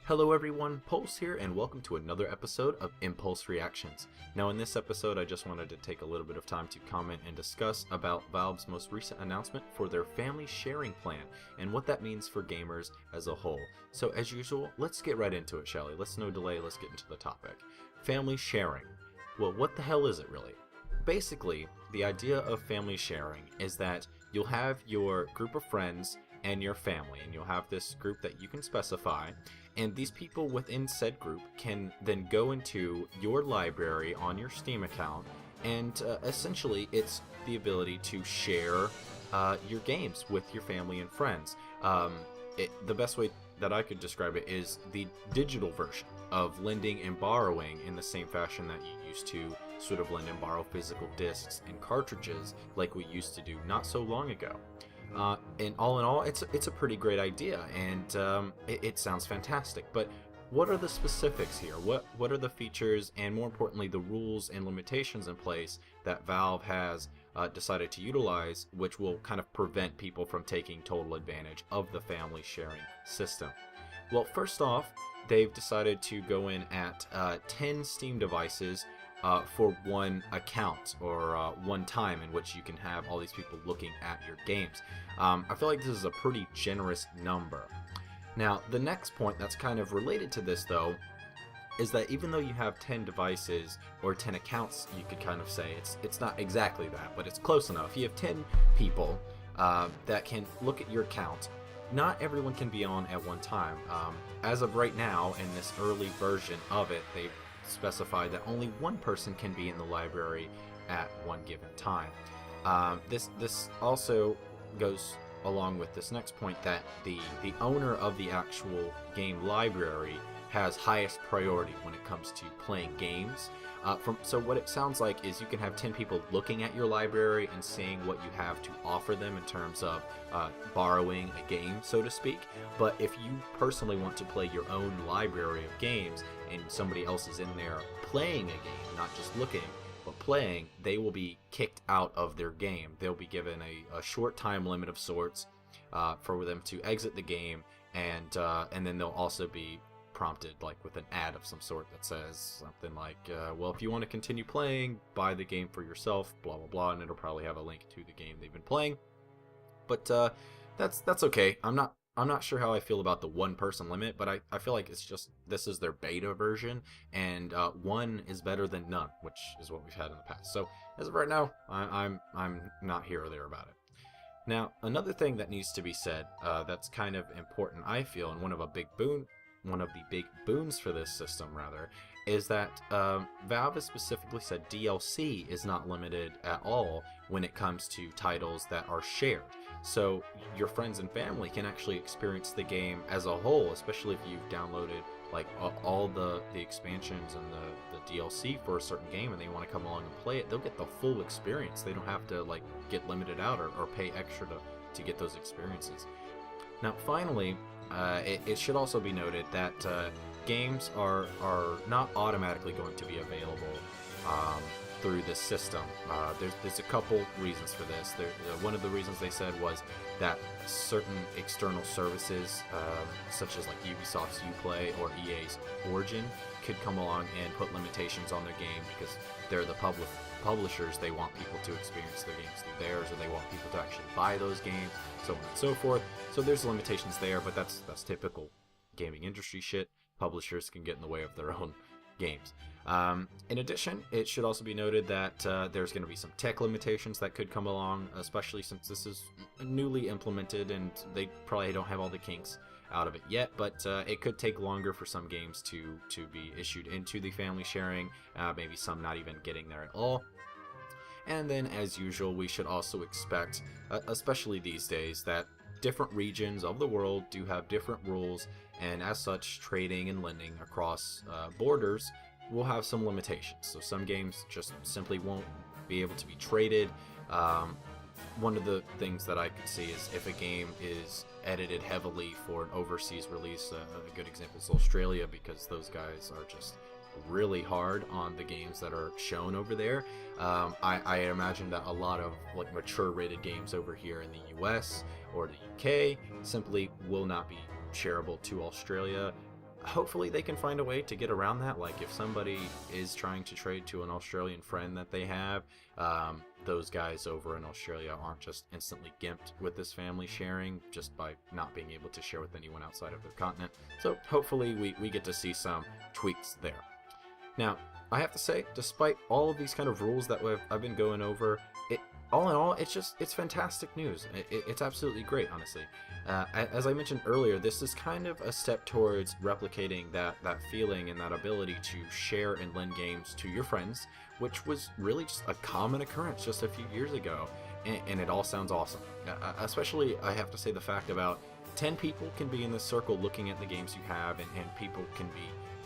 Hello everyone, Pulse here, and welcome to another episode of imPULSE Reactions. Now in this episode I just wanted to take a little bit of time to comment and discuss about Valve's most recent announcement for their family sharing plan and what that means for gamers as a whole. So as usual, let's get right into it, shall we? Let's no delay, let's get into the topic. Family sharing. Well, what the hell is it really? Basically, the idea of family sharing is that you'll have your group of friends and your family, and you'll have this group that you can specify, and these people within said group can then go into your library on your Steam account, and essentially it's the ability to share your games with your family and friends. The best way that I could describe it is the digital version of lending and borrowing, in the same fashion that you used to sort of lend and borrow physical discs and cartridges like we used to do not so long ago. And all in all, it's a pretty great idea, and it sounds fantastic. But what are the specifics here? What are the features, and more importantly, the rules and limitations in place that Valve has decided to utilize, which will kind of prevent people from taking total advantage of the family sharing system? Well, first off, they've decided to go in at 10 Steam devices for one account, or one time in which you can have all these people looking at your games. I feel like this is a pretty generous number. Now, the next point that's kind of related to this, though, is that even though you have 10 devices, or 10 accounts, you could kind of say, it's not exactly that, but it's close enough. You have 10 people that can look at your account. Not everyone can be on at one time. As of right now, in this early version of it, they've specified that only one person can be in the library at one given time. This also goes along with this next point, that the owner of the actual game library has highest priority when it comes to playing games. So what it sounds like is you can have 10 people looking at your library and seeing what you have to offer them in terms of borrowing a game, so to speak. But if you personally want to play your own library of games and somebody else is in there playing a game, not just looking, but playing, they will be kicked out of their game. They'll be given a short time limit of sorts for them to exit the game, and then they'll also be prompted like with an ad of some sort that says something like, well, if you want to continue playing, buy the game for yourself, blah blah blah, and it'll probably have a link to the game they've been playing. But that's okay. I'm not sure how I feel about the one person limit, but I feel like it's just, this is their beta version, and one is better than none, which is what we've had in the past. So as of right now, I'm not here or there about it. Now, another thing that needs to be said, that's kind of important, I feel, and one of the big boons for this system, rather, is that Valve has specifically said DLC is not limited at all when it comes to titles that are shared. So your friends and family can actually experience the game as a whole, especially if you've downloaded like all the expansions and the DLC for a certain game and they want to come along and play it. They'll get the full experience. They don't have to like get limited out or pay extra to get those experiences. Now finally, it should also be noted that games are not automatically going to be available through this system. There's a couple reasons for this. One of the reasons they said was that certain external services, such as like Ubisoft's Uplay or EA's Origin, could come along and put limitations on their game because they're the publishers. They want people to experience their games through theirs, or they want people to actually buy those games, so on and so forth. So there's limitations there, but that's typical gaming industry shit. Publishers can get in the way of their own games. In addition, it should also be noted that there's going to be some tech limitations that could come along, especially since this is newly implemented and they probably don't have all the kinks out of it yet, but it could take longer for some games to be issued into the family sharing, maybe some not even getting there at all. And then, as usual, we should also expect, especially these days, that different regions of the world do have different rules, and as such, trading and lending across borders will have some limitations. So some games just simply won't be able to be traded. One of the things that I could see is if a game is edited heavily for an overseas release. A good example is Australia, because those guys are just really hard on the games that are shown over there. I imagine that a lot of like mature rated games over here in the US or the UK simply will not be shareable to Australia. hopefully they can find a way to get around that. Like if somebody is trying to trade to an Australian friend that they have, those guys over in Australia aren't just instantly gimped with this family sharing just by not being able to share with anyone outside of their continent. So hopefully we get to see some tweaks there. Now, I have to say, despite all of these kind of rules that I've been going over, all in all, it's fantastic news. It's absolutely great, honestly. As I mentioned earlier, this is kind of a step towards replicating that feeling and that ability to share and lend games to your friends, which was really just a common occurrence just a few years ago, and it all sounds awesome. Especially, I have to say, the fact about 10 people can be in this circle looking at the games you have, and people can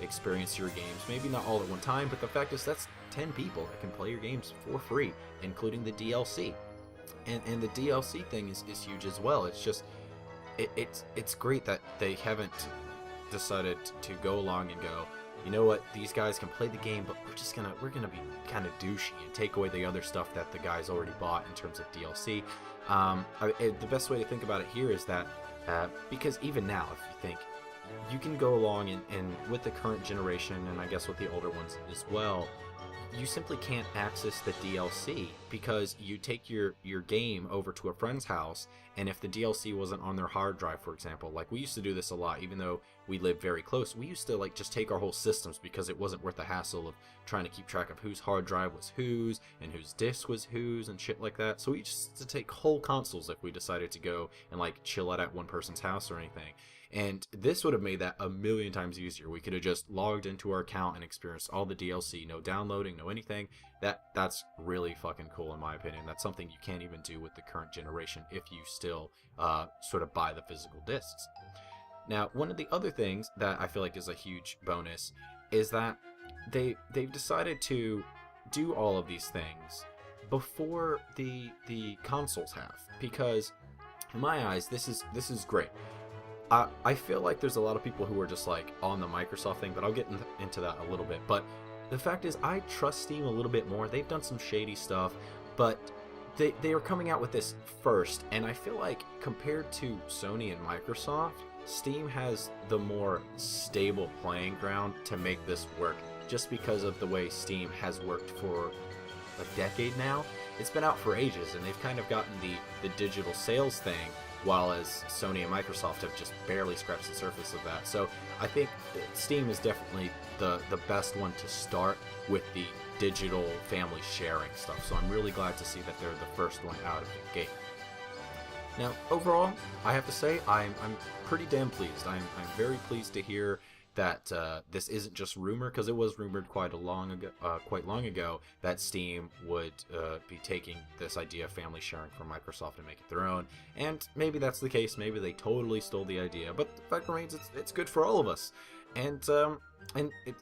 experience your games, maybe not all at one time, but the fact is that's 10 people that can play your games for free, including the DLC. And the DLC thing is huge as well. It's just it's great that they haven't decided to go along and go, you know what, these guys can play the game, but we're gonna be kind of douchey and take away the other stuff that the guys already bought in terms of DLC. The best way to think about it here is that because even now, if you think, you can go along and with the current generation, and I guess with the older ones as well, you simply can't access the DLC because you take your game over to a friend's house, and if the DLC wasn't on their hard drive, for example, like we used to do this a lot, even though we lived very close, we used to like just take our whole systems because it wasn't worth the hassle of trying to keep track of whose hard drive was whose and whose disc was whose and shit like that. So we just used to take whole consoles if we decided to go and like chill out at one person's house or anything. And this would have made that a million times easier. We could have just logged into our account and experienced all the DLC, no downloading, no anything. That's really fucking cool in my opinion. That's something you can't even do with the current generation if you still sort of buy the physical discs. Now, one of the other things that I feel like is a huge bonus is that they've decided to do all of these things before the consoles have, because in my eyes this is great. I feel like there's a lot of people who are just like on the Microsoft thing, but I'll get into that a little bit. But the fact is, I trust Steam a little bit more. They've done some shady stuff, but they are coming out with this first, and I feel like compared to Sony and Microsoft, Steam has the more stable playing ground to make this work, just because of the way Steam has worked for a decade now. It's been out for ages, and they've kind of gotten the digital sales thing, while as Sony and Microsoft have just barely scratched the surface of that. So I think Steam is definitely the best one to start with the digital family sharing stuff. So I'm really glad to see that they're the first one out of the gate. Now, overall, I have to say I'm pretty damn pleased. I'm very pleased to hear that this isn't just rumor, because it was rumored quite long ago that Steam would be taking this idea of family sharing from Microsoft and make it their own. And maybe that's the case. Maybe they totally stole the idea. But the fact remains, it's good for all of us. And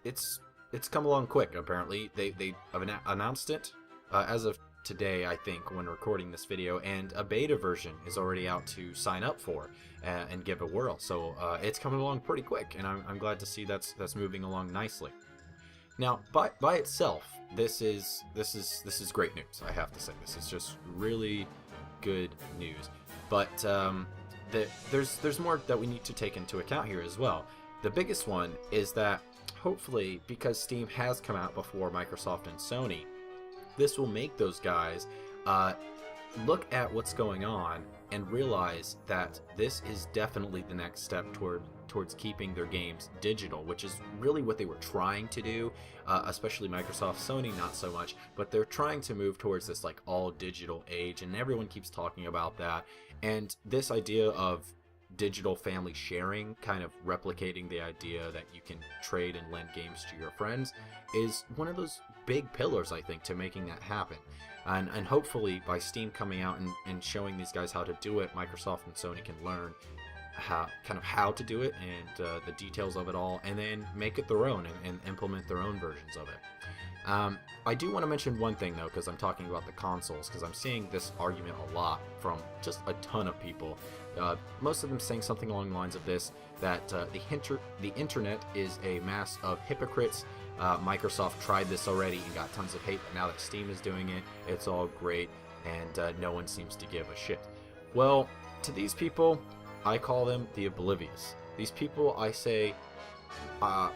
it's come along quick. Apparently, they have announced it as of today, I think, when recording this video, and a beta version is already out to sign up for and give a whirl. So it's coming along pretty quick, and I'm glad to see that's moving along nicely. Now, by itself, this is great news. I have to say, this is just really good news. But there's more that we need to take into account here as well. The biggest one is that hopefully, because Steam has come out before Microsoft and Sony, this will make those guys look at what's going on and realize that this is definitely the next step towards keeping their games digital, which is really what they were trying to do, especially Microsoft. Sony not so much, but they're trying to move towards this like all digital age, and everyone keeps talking about that. And this idea of digital family sharing, kind of replicating the idea that you can trade and lend games to your friends, is one of those big pillars, I think, to making that happen. And hopefully by Steam coming out and showing these guys how to do it, Microsoft and Sony can learn how to do it and the details of it all, and then make it their own and implement their own versions of it. I do want to mention one thing though, because I'm talking about the consoles, because I'm seeing this argument a lot from just a ton of people. Most of them saying something along the lines of this, that the internet is a mass of hypocrites. Microsoft tried this already and got tons of hate, but now that Steam is doing it, it's all great, and no one seems to give a shit. Well, to these people, I call them the oblivious. These people, I say,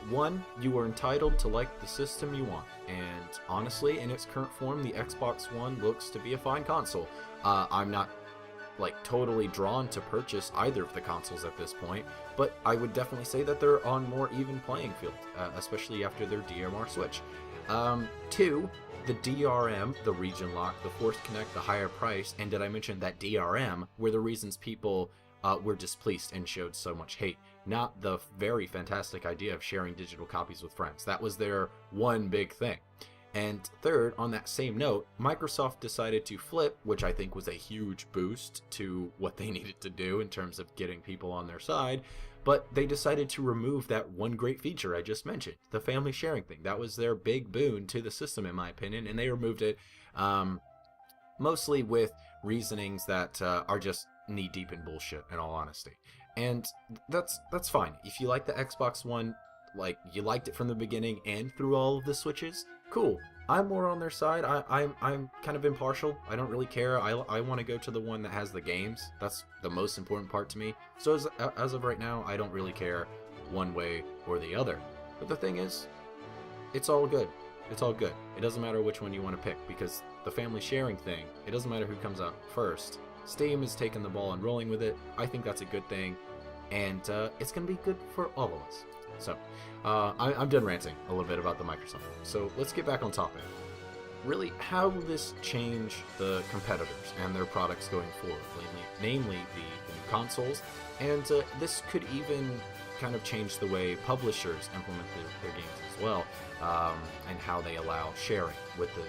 One, you are entitled to like the system you want, and honestly, in its current form, the Xbox One looks to be a fine console. I'm not like totally drawn to purchase either of the consoles at this point, but I would definitely say that they're on more even playing field, especially after their DMR switch. Two, the DRM, the region lock, the forced connect, the higher price, and did I mention that DRM were the reasons people were displeased and showed so much hate, not the very fantastic idea of sharing digital copies with friends. That was their one big thing. And third, on that same note, Microsoft decided to flip, which I think was a huge boost to what they needed to do in terms of getting people on their side, but they decided to remove that one great feature I just mentioned, the family sharing thing. That was their big boon to the system, in my opinion, and they removed it mostly with reasonings that are just knee-deep in bullshit, in all honesty. And that's fine. If you like the Xbox One, like you liked it from the beginning and through all of the switches, cool. I'm more on their side. I'm kind of impartial. I don't really care. I want to go to the one that has the games. That's the most important part to me. So as of right now, I don't really care one way or the other. But the thing is, it's all good. It's all good. It doesn't matter which one you want to pick, because the family sharing thing, it doesn't matter who comes out first. Steam is taking the ball and rolling with it. I think that's a good thing, and it's going to be good for all of us. So, I'm done ranting a little bit about the Microsoft. So let's get back on topic. Really, how will this change the competitors and their products going forward? Namely the new consoles, and this could even kind of change the way publishers implement their games as well, and how they allow sharing with the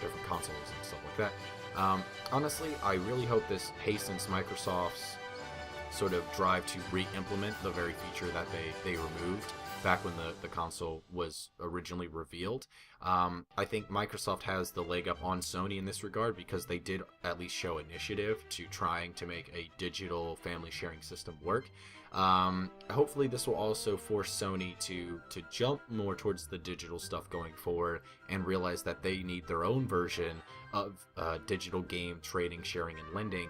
different consoles and stuff like that. Honestly, I really hope this hastens Microsoft's sort of drive to re-implement the very feature that they removed back when the console was originally revealed. I think Microsoft has the leg up on Sony in this regard, because they did at least show initiative to trying to make a digital family sharing system work. Hopefully this will also force Sony to jump more towards the digital stuff going forward, and realize that they need their own version of digital game trading, sharing, and lending.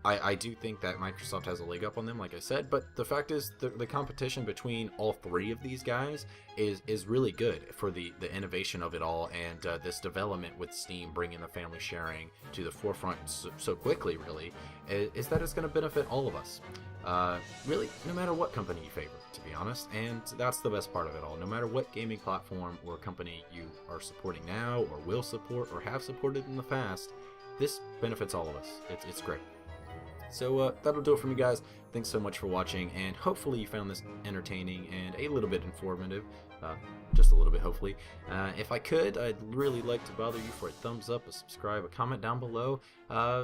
I do think that Microsoft has a leg up on them, like I said, but the fact is the competition between all three of these guys is really good for the innovation of it all, and this development with Steam bringing the family sharing to the forefront so quickly, really, is that it's going to benefit all of us. Really, no matter what company you favor, to be honest, and that's the best part of it all. No matter what gaming platform or company you are supporting now, or will support, or have supported in the past, this benefits all of us. It's great. So that'll do it for me, guys. Thanks so much for watching, and hopefully you found this entertaining and a little bit informative. Just a little bit, hopefully. If I could, I'd really like to bother you for a thumbs up, a subscribe, a comment down below.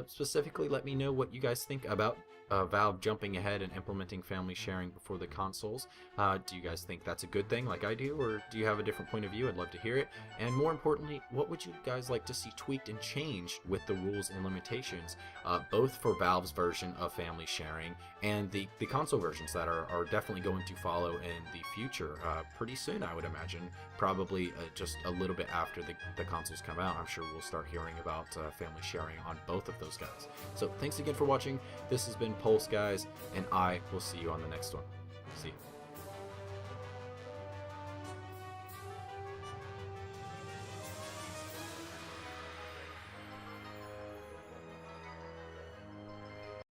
Specifically, let me know what you guys think about Valve jumping ahead and implementing family sharing before the consoles. Do you guys think that's a good thing like I do, or do you have a different point of view? I'd love to hear it. And more importantly, what would you guys like to see tweaked and changed with the rules and limitations, both for Valve's version of family sharing and the console versions that are definitely going to follow in the future pretty soon, I would imagine. Probably just a little bit after the consoles come out. I'm sure we'll start hearing about family sharing on both of those guys. So thanks again for watching. This has been Pulse, guys, and I will see you on the next one. See you.